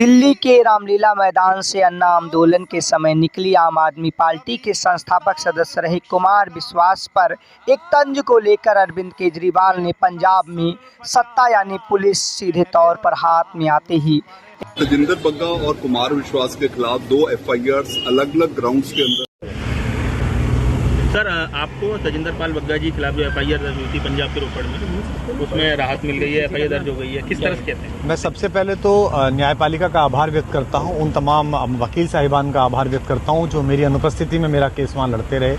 दिल्ली के रामलीला मैदान से अन्ना आंदोलन के समय निकली आम आदमी पार्टी के संस्थापक सदस्य रहे कुमार विश्वास पर एक तंज को लेकर अरविंद केजरीवाल ने पंजाब में सत्ता यानी पुलिस सीधे तौर पर हाथ में आते ही तजिंदर बग्गा और कुमार विश्वास के खिलाफ 2 FIRs अलग अलग ग्राउंड्स के अंदर। सर, आपको तजिंदर पाल बग्गा जी के खिलाफ जो FIR दर्ज हुई थी पंजाब के रोपड़ में, उसमें राहत मिल गई है, FIR दर्ज हो गई है, किस तरह से कहते हैं? मैं सबसे पहले तो न्यायपालिका का आभार व्यक्त करता हूं, उन तमाम वकील साहिबान का आभार व्यक्त करता हूं जो मेरी अनुपस्थिति में मेरा केस वहाँ लड़ते रहे।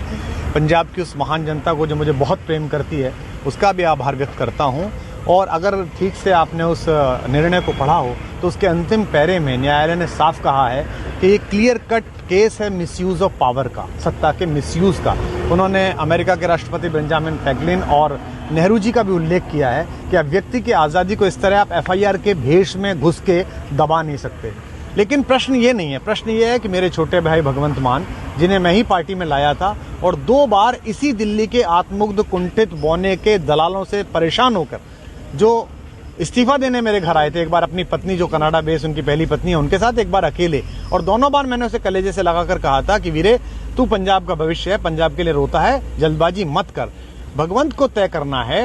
पंजाब की उस महान जनता को जो मुझे बहुत प्रेम करती है उसका भी आभार व्यक्त करता हूं। और अगर ठीक से आपने उस निर्णय को पढ़ा हो तो उसके अंतिम पैरे में न्यायालय ने साफ कहा है कि ये क्लियर कट केस है मिसयूज़ ऑफ पावर का, सत्ता के मिसयूज़ का। उन्होंने अमेरिका के राष्ट्रपति बेंजामिन फ्रैंकलिन और नेहरू जी का भी उल्लेख किया है कि अब व्यक्ति की आज़ादी को इस तरह आप FIR के भेष में घुस के दबा नहीं सकते। लेकिन प्रश्न ये नहीं है, प्रश्न ये है कि मेरे छोटे भाई भगवंत मान, जिन्हें मैं ही पार्टी में लाया था और 2 बार इसी दिल्ली के आत्ममुग्ध कुंठित बौने के दलालों से परेशान होकर जो इस्तीफा देने मेरे घर आए थे, एक बार अपनी पत्नी जो कनाडा बेस उनकी पहली पत्नी है उनके साथ, एक बार अकेले, और दोनों बार मैंने उसे कलेजे से लगाकर कहा था कि वीरे तू पंजाब का भविष्य है, पंजाब के लिए रोता है, जल्दबाजी मत कर। भगवंत को तय करना है,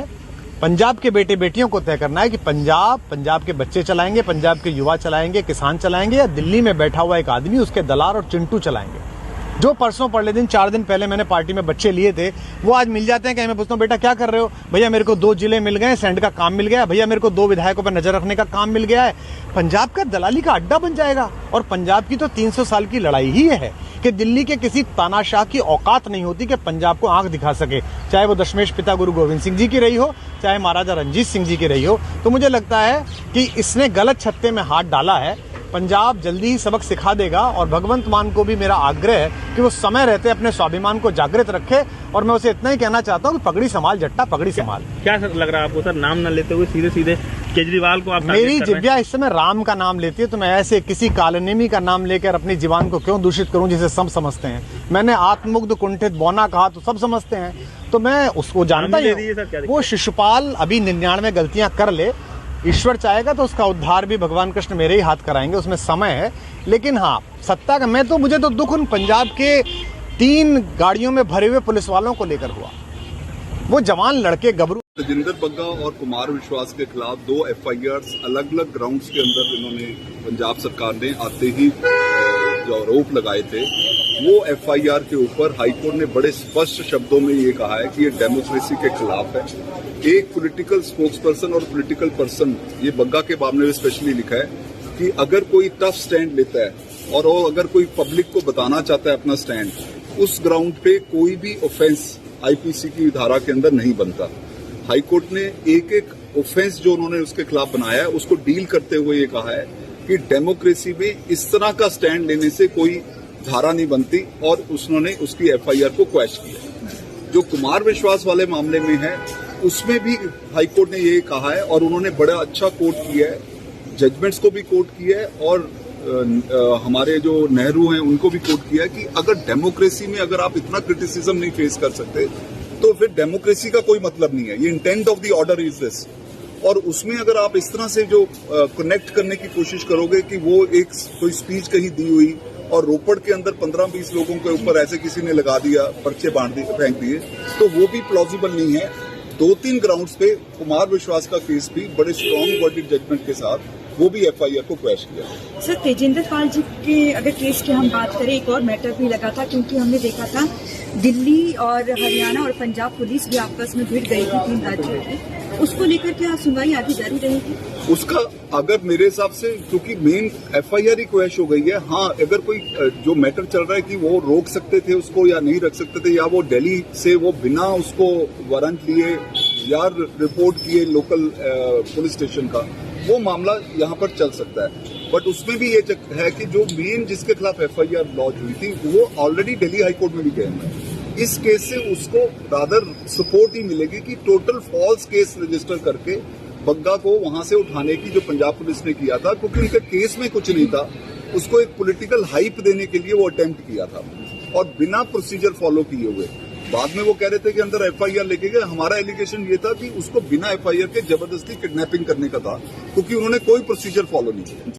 पंजाब के बेटे बेटियों को तय करना है कि पंजाब के बच्चे चलाएंगे, पंजाब के युवा चलाएंगे, किसान चलाएंगे, या दिल्ली में बैठा हुआ एक आदमी उसके दलाल और चिंटू चलाएंगे। जो परसों पहले दिन 4 दिन पहले मैंने पार्टी में बच्चे लिए थे वो आज मिल जाते हैं कि मैं पूछता हूँ बेटा क्या कर रहे हो? भैया मेरे को 2 जिले मिल गए, सेंड का काम मिल गया, भैया मेरे को 2 विधायकों पर नजर रखने का काम मिल गया है। पंजाब का दलाली का अड्डा बन जाएगा। और पंजाब की तो 300 साल की लड़ाई ही है कि दिल्ली के किसी तानाशाह की औकात नहीं होती कि पंजाब को आंख दिखा सके, चाहे वो दशमेश पिता गुरु गोविंद सिंह जी की रही हो, चाहे महाराजा रंजीत सिंह जी की रही हो। तो मुझे लगता है कि इसने गलत छत्ते में हाथ डाला है। पंजाब जल्दी ही सबक सिखा देगा और भगवंत मान को भी मेरा आग्रह है कि वो समय रहते अपने स्वाभिमान को जागृत रखे। और मैं उसे इतना ही कहना चाहता हूँ कि पगड़ी संभाल जट्टा, पगड़ी संभाल। क्या सर लग रहा है आपको, सर नाम न लेते हुए सीधे सीधे केजरीवाल को आप? मेरी जिब्या इस समय राम का नाम लेती है, तो मैं ऐसे किसी कालनेमी का नाम लेकर अपनी जीवान को क्यों दूषित करूं जिसे सब समझते हैं। मैंने आत्ममुग्ध कुंठित बौना कहा तो सब समझते हैं, तो मैं उसको जानता ही। वो शिशुपाल अभी 99 गलतियां कर ले, ईश्वर चाहेगा तो उसका उद्धार भी भगवान कृष्ण मेरे ही हाथ कराएंगे, उसमें समय है। लेकिन हाँ, सत्ता का मुझे तो दुख उन पंजाब के 3 गाड़ियों में भरे हुए पुलिस वालों को लेकर हुआ। वो जवान लड़के गबरू। तजिंदर बग्गा और कुमार विश्वास के खिलाफ 2 FIRs अलग अलग ग्राउंड्स के अंदर इन्होंने पंजाब सरकार ने आते ही जो आरोप लगाए थे, वो FIR के ऊपर हाईकोर्ट ने बड़े स्पष्ट शब्दों में ये कहा है कि ये डेमोक्रेसी के खिलाफ है। एक पॉलिटिकल स्पोक्सपर्सन और पॉलिटिकल पर्सन, ये बग्गा के मामले में स्पेशली लिखा है कि अगर कोई टफ स्टैंड लेता है और वो अगर कोई पब्लिक को बताना चाहता है अपना स्टैंड, उस ग्राउंड पे कोई भी ऑफेंस IPC की धारा के अंदर नहीं बनता। हाईकोर्ट ने एक ऑफेंस जो उन्होंने उसके खिलाफ बनाया है उसको डील करते हुए ये कहा है कि डेमोक्रेसी में इस तरह का स्टैंड लेने से कोई धारा नहीं बनती, और उसने उसकी FIR को क्वैश किया। जो कुमार विश्वास वाले मामले में है उसमें भी हाईकोर्ट ने ये कहा है, और उन्होंने बड़ा अच्छा कोट किया है, जजमेंट्स को भी कोट किया है, और हमारे जो नेहरू हैं उनको भी कोट किया है कि अगर डेमोक्रेसी में अगर आप इतना क्रिटिसिज्म नहीं फेस कर सकते तो फिर डेमोक्रेसी का कोई मतलब नहीं है। ये intent of the order is this. और उसमें अगर आप इस तरह से जो कनेक्ट करने की कोशिश करोगे कि वो एक कोई स्पीच कहीं दी हुई और रोपड़ के अंदर 15-20 लोगों के ऊपर ऐसे किसी ने लगा दिया, पर्चे फेंक दिए, तो वो भी प्लॉजिबल नहीं है। 2-3 ग्राउंड्स पे कुमार विश्वास का केस भी बड़े स्ट्रॉन्ग वर्डिक्ट जजमेंट के साथ वो भी FIR को क्वैश किया। सर, तेजिंदर पाल जी के अगर केस की हम बात करें, एक और मैटर भी लगा था, क्योंकि हमने देखा था दिल्ली और हरियाणा और पंजाब पुलिस भी आपस में भिड़ गई थी 3 राज्यों की। उसको लेकर क्या सुनवाई आगे जारी रहेगी? उसका अगर मेरे हिसाब से, क्योंकि मेन FIR ही क्वैश हो गई है। हाँ, अगर कोई जो मैटर चल रहा है कि वो रोक सकते थे उसको या नहीं रख सकते थे, या वो दिल्ली से वो बिना उसको वारंट लिए या रिपोर्ट किए लोकल पुलिस स्टेशन का, वो मामला यहाँ पर चल सकता है। बट उसमें भी ये है कि जो मेन जिसके खिलाफ FIR लॉन्च हुई थी वो ऑलरेडी दिल्ली हाईकोर्ट में भी गए हैं। इस केस से उसको रादर सपोर्ट ही मिलेगी कि टोटल फॉल्स केस रजिस्टर करके बग्गा को वहां से उठाने की जो पंजाब पुलिस ने किया था, क्योंकि उनके केस में कुछ नहीं था, उसको एक पॉलिटिकल हाइप देने के लिए वो अटेम्प्ट किया था और बिना प्रोसीजर फॉलो किए हुए। बाद में वो कह रहे थे कि अंदर FIR लेके गए। हमारा एलिगेशन ये था कि उसको बिना FIR के जबरदस्ती किडनैपिंग करने का था, क्योंकि उन्होंने कोई प्रोसीजर फॉलो नहीं किया।